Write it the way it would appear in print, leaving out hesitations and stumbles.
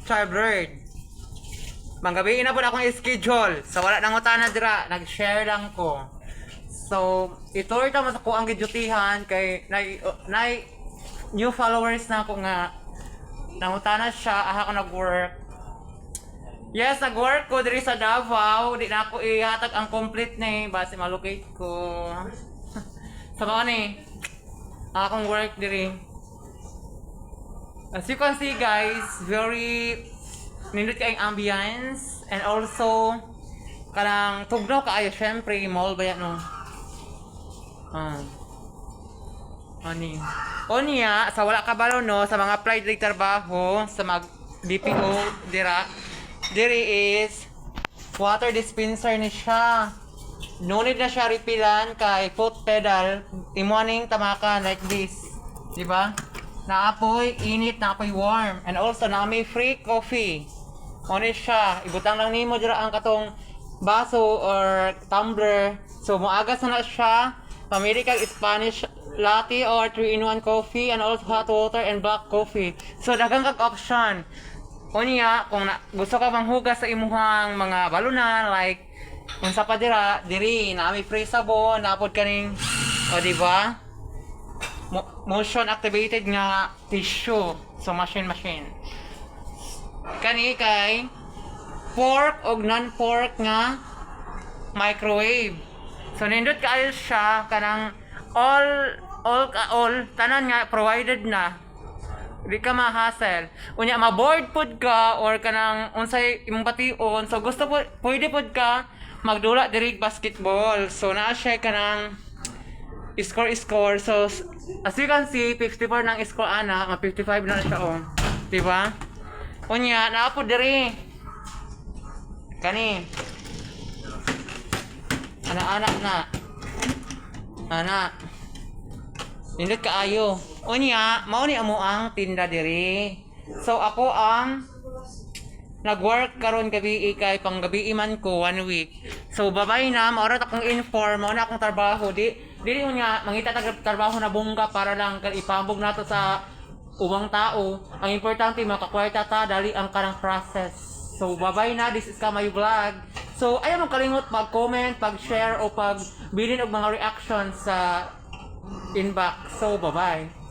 Childbird. Manggabi na po akong schedule. So wala nang utana dira, nag-share lang ko. So ito ita mas ako ang gidutihan kay new followers na ako nga nangutana siya aha ko nag-work. Yes, nag-work ko diri sa Davao, di na ako ihatag ang complete ni base malocate ko. Sa mga ni akong work diri. As you can see guys, very nindot kayong ambience and also kanang tugnaw kaayo syempre mall ba yan no. Ani. Onya sa wala ka balo no sa mga applied rig trabaho sa mag BPO diri is water dispenser ni siya. No need na siya repilan kay foot pedal imoning tamaka like this. Di ba? Naapoy init, naapoy warm and also na may free coffee. Ano siya, ibutang lang nimo dira ang katong baso or tumbler. So moagas na siya. Pamili kag Spanish latte or 3-in-1 coffee and also hot water and black coffee. So daghang kag option. Unya kung gusto ka manghugas sa imuhang mga balunan like unsa pa diri na may free sabon, napod kaning o di ba? Motion activated nga tissue. So machine. Kani kay pork o non-pork nga microwave. So nindot kaayo siya kanang all tanan nga provided na. Di ka ma-hassle. Unya ma-board pod ka or kanang unsay imong bation. So gusto po pwede pod ka magdula diri basketball. So naa siya kanang score. So as you can see 54 nang score ana, 55 na siya oh. Di ba? Unya, naapod diri. Kani. Anak-anak na. Anak. Nindot kaayo. Unya, mao ni amo ang tinda diri. So ako ang nag-work karon gabi kay panggabi man ko 1 week. So babay na, maorat akong inform, mao na akong trabaho. Dili unya mangita tag trabaho na bongga para lang ipambog nato sa ubang tao. Ang importante makakwarta ta dali ang kanang process. So bye-bye na, this is Kamay Vlog. So ayaw mo kalimot mag-comment, pag-share o pag-bilin og mga reactions sa inbox. So bye-bye.